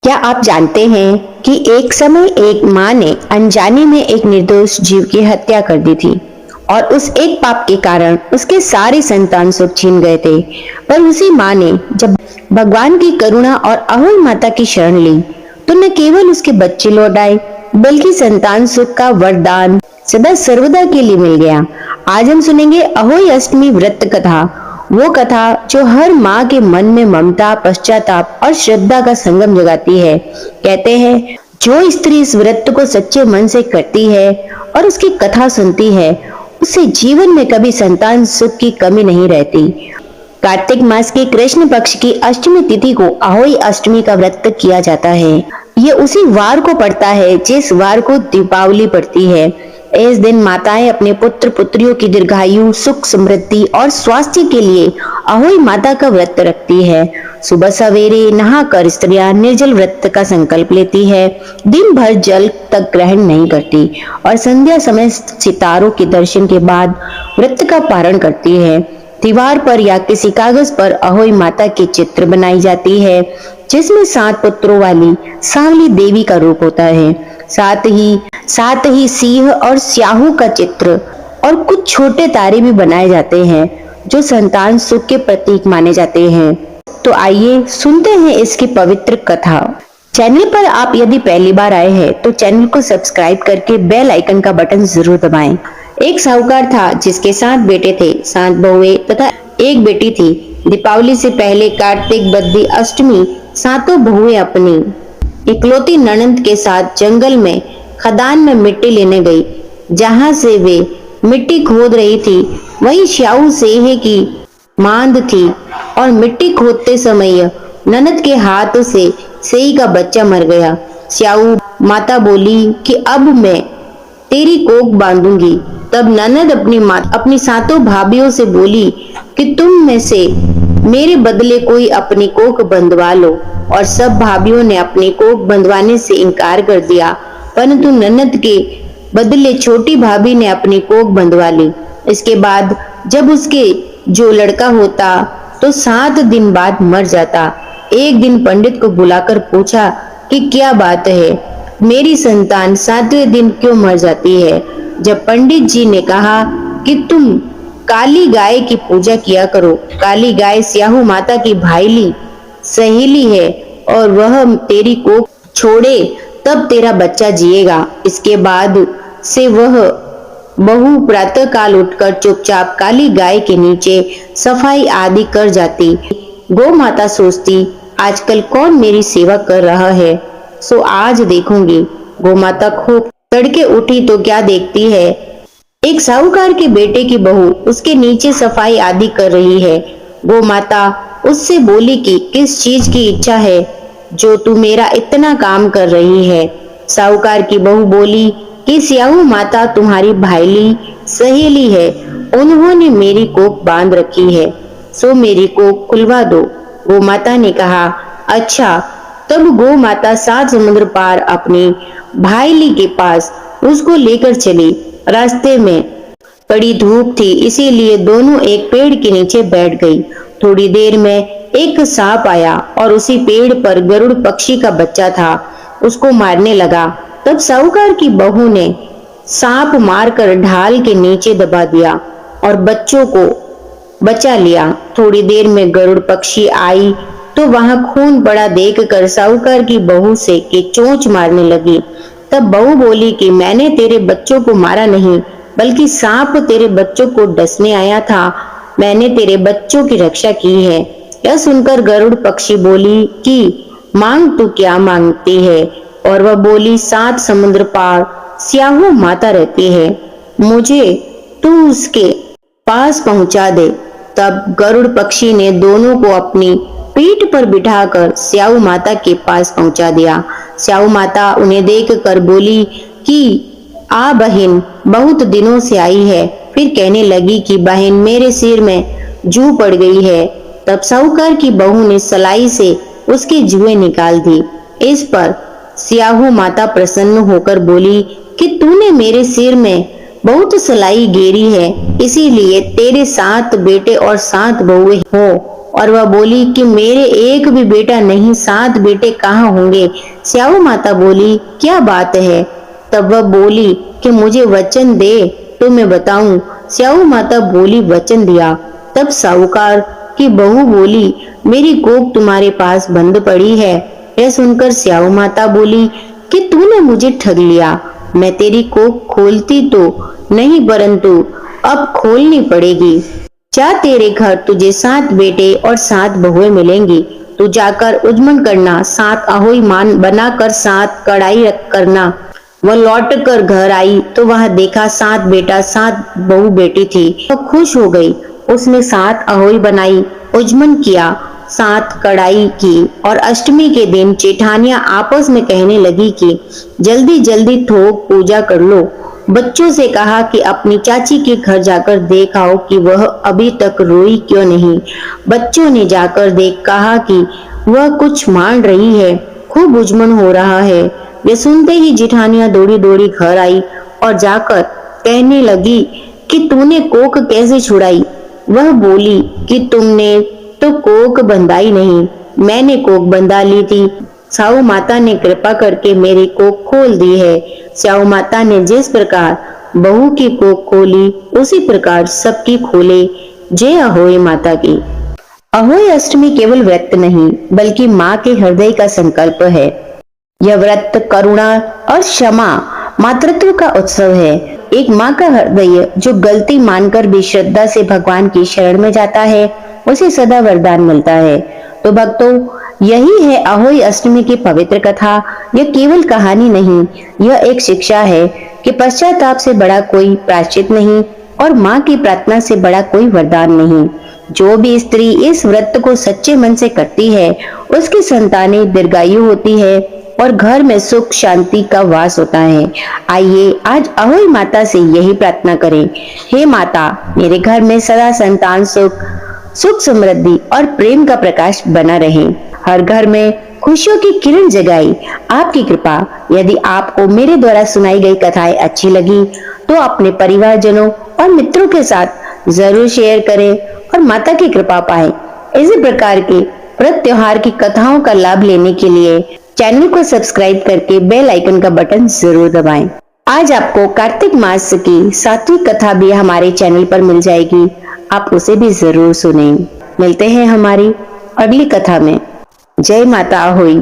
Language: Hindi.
क्या आप जानते हैं कि एक समय एक माँ ने अनजाने में एक निर्दोष जीव की हत्या कर दी थी और उस एक पाप के कारण उसके सारे संतान सुख छीन गए थे। पर उसी माँ ने जब भगवान की करुणा और अहोई माता की शरण ली तो न केवल उसके बच्चे लौट आए बल्कि संतान सुख का वरदान सदा सर्वदा के लिए मिल गया। आज हम सुनेंगे अहोई अष्टमी व्रत कथा, वो कथा जो हर माँ के मन में ममता, पश्चाताप और श्रद्धा का संगम जगाती है। कहते हैं जो स्त्री इस व्रत को सच्चे मन से करती है और उसकी कथा सुनती है उसे जीवन में कभी संतान सुख की कमी नहीं रहती। कार्तिक मास के कृष्ण पक्ष की अष्टमी तिथि को अहोई अष्टमी का व्रत किया जाता है। ये उसी वार को पड़ता है जिस वार को दीपावली पड़ती है। इस दिन माताएं अपने पुत्र पुत्रियों की दीर्घायु, सुख, समृद्धि और स्वास्थ्य के लिए अहोई माता का व्रत रखती है। सुबह सवेरे नहाकर स्त्रियां निर्जल व्रत का संकल्प लेती है, दिन भर जल तक ग्रहण नहीं करती और संध्या समय सितारों के दर्शन के बाद व्रत का पारण करती है। दीवार पर या किसी कागज पर अहोई माता की चित्र बनाई जाती है जिसमें 7 पुत्रों वाली सांवली देवी का रूप होता है। साथ ही सिंह और स्याहू का चित्र और कुछ छोटे तारे भी बनाए जाते हैं जो संतान सुख के प्रतीक माने जाते हैं। तो आइए सुनते हैं इसकी पवित्र कथा। चैनल पर आप यदि पहली बार आए हैं तो चैनल को सब्सक्राइब करके बेल आइकन का बटन जरूर दबाएं। एक साहूकार था जिसके 7 बेटे थे, 7 बहुएं तथा एक बेटी थी। दीपावली से पहले कार्तिक बद्धी अष्टमी 7 बहुएं अपनी इकलौती ननंद के साथ जंगल में खदान में मिट्टी लेने गई। जहां से वे मिट्टी खोद रही थी वही श्याऊ सेहे की मांद थी और मिट्टी खोदते समय ननद के हाथ से सेही का बच्चा मर गया। श्याऊ माता बोली कि अब मैं तेरी कोख बांधूंगी। तब ननद अपनी 7 भाभीओं से बोली कि तुम में से मेरे बदले कोई अपनी कोख बंधवा लो और सब भाभीओं ने अपनी कोख बंधवाने से इनकार कर दिया, परंतु ननद के बदले छोटी भाभी ने अपनी कोख बंधवा ली। इसके बाद जब उसके जो लड़का होता तो 7 दिन बाद मर जाता। एक दिन पंडित को बुलाकर पूछा कि क्या बात है, मेरी संतान 7वें दिन क्यों मर जाती है। जब पंडित जी ने कहा कि तुम काली गाय की पूजा किया करो, काली गाय स्याहू माता की भाईली सहेली है और वह तेरी कोख छोड़े तब तेरा बच्चा जिएगा। इसके बाद से वह बहू प्रातः काल उठकर चुपचाप काली गाय के नीचे सफाई आदि कर जाती। गौ माता सोचती आजकल कौन मेरी सेवा कर रहा है, सो आज देखूंगी। गौ माता खूब तड़के उठी तो क्या देखती है, एक साहूकार के बेटे की बहू उसके नीचे सफाई आदि कर रही है। गौ माता उससे बोली कि किस चीज की इच्छा है जो तू मेरा इतना काम कर रही है। साहूकार की बहू बोली कि स्याहू माता तुम्हारी भाईली सहेली है, उन्होंने मेरी कोख बांध रखी है, सो मेरी कोख खुलवा दो। गौ माता ने कहा अच्छा। तब गौ माता 7 समुद्र पार अपनी भाईली के पास उसको लेकर चली। रास्ते में बड़ी धूप थी इसीलिए दोनों एक पेड़ के नीचे बैठ गई। थोड़ी देर में एक सांप आया और उसी पेड़ पर गरुड़ पक्षी का बच्चा था, उसको मारने लगा। तब साहूकार की बहू ने सांप मारकर ढाल के नीचे दबा दिया और बच्चों को बचा लिया। थोड़ी देर में गरुड़ पक्षी आई तो वहां खून पड़ा देखकर साहूकार की बहू से के चोंच मारने लगी। तब बहू बोली कि मैंने तेरे बच्चों को मारा नहीं बल्कि सांप तेरे बच्चों को डसने आया था, मैंने तेरे बच्चों की रक्षा की है। यह सुनकर गरुड़ पक्षी बोली कि मांग तू क्या मांगती है, और वह बोली 7 समुद्र पार स्याहू माता रहती है, मुझे तू उसके पास पहुंचा दे। तब गरुड़ पक्षी ने दोनों को अपनी पीठ पर बिठाकर स्याहू माता के पास पहुंचा दिया। स्याहू माता उन्हें देखकर बोली कि आ बहन, बहुत दिनों से आई है। फिर कहने लगी कि बहन मेरे सिर में जू पड़ गई है। तब साहूकार की बहू ने सलाई से उसके जुएं निकाल दी। इस पर स्याहू माता प्रसन्न होकर बोली कि तूने मेरे सिर में बहुत सलाई गेरी है, इसीलिए तेरे 7 बेटे और 7 बहुएं हो और वह बोली कि मेरे एक भी बेटा नहीं, 7 बेटे कहाँ होंगे। स्याऊ माता बोली, क्या बात है। तब वह बोली कि मुझे वचन दे तो मैं बताऊं। स्याऊ माता बोली, वचन दिया। तब साहूकार की बहू बोली, मेरी कोख तुम्हारे पास बंद पड़ी है। यह सुनकर स्याऊ माता बोली कि तूने मुझे ठग लिया। मैं तेरी कोख खोलती तो नहीं, परंतु अब खोलनी पड़ेगी। जा, तेरे घर तुझे 7 बेटे और 7 बहुएं मिलेंगी। तू जाकर उजमन करना, 7 अहोई मान बनाकर 7 कढ़ाई रख करना। वह लौट कर घर आई तो वह देखा 7 बेटा 7 बहू बेटी थी। वह खुश हो गई। उसने 7 अहोई बनाई, उजमन किया, 7 कढ़ाई की और अष्टमी के दिन जेठानियां आपस में कहने लगी कि जल्दी जल्दी थोक पूजा कर लो। बच्चों से कहा कि अपनी चाची के घर जाकर देख आओ कि वह अभी तक रोई क्यों नहीं। बच्चों ने जाकर देख कहा कि वह कुछ मान रही है, खूब उजमन हो रहा है। वे सुनते ही जेठानियां दौड़ी दौड़ी घर आई और जाकर कहने लगी कि तूने कोख कैसे छुड़ाई। वह बोली कि तुमने तो कोख बंधाई नहीं, मैंने कोख बंधा ली थी। स्याऊ माता ने कृपा करके मेरी कोख खोल दी है। स्याऊ माता ने जिस प्रकार बहू की कोख खोली, उसी प्रकार सबकी खोले। जय अहोई माता की। अहोई अष्टमी केवल व्रत नहीं, बल्कि माँ के हृदय का संकल्प है। यह व्रत करुणा और क्षमा, मातृत्व का उत्सव है। एक माँ का हृदय जो गलती मानकर भी श्रद्धा से भगवान की शरण में जाता है, उसे सदा वरदान मिलता है। तो भक्तों, यही है अहोई अष्टमी की पवित्र कथा। यह केवल कहानी नहीं, यह एक शिक्षा है कि पश्चाताप से बड़ा कोई प्रायश्चित नहीं और माँ की प्रार्थना से बड़ा कोई वरदान नहीं। जो भी स्त्री इस व्रत को सच्चे मन से करती है, उसकी संतानें दीर्घायु होती है और घर में सुख शांति का वास होता है। आइए आज अहोई माता से यही प्रार्थना करें। हे माता, मेरे घर में सदा संतान सुख समृद्धि और प्रेम का प्रकाश बना रहे। हर घर में खुशियों की किरण जगाई आपकी कृपा। यदि आपको मेरे द्वारा सुनाई गई कथाएं अच्छी लगी तो अपने परिवारजनों और मित्रों के साथ जरूर शेयर करें और माता की कृपा पाएं। इसी प्रकार के व्रत त्योहार की कथाओं का लाभ लेने के लिए चैनल को सब्सक्राइब करके बेल आइकन का बटन जरूर दबाएं। आज आपको कार्तिक मास की 7वीं कथा भी हमारे चैनल पर मिल जाएगी, आप उसे भी जरूर सुनें। मिलते हैं हमारी अगली कथा में। जय माता अहोई।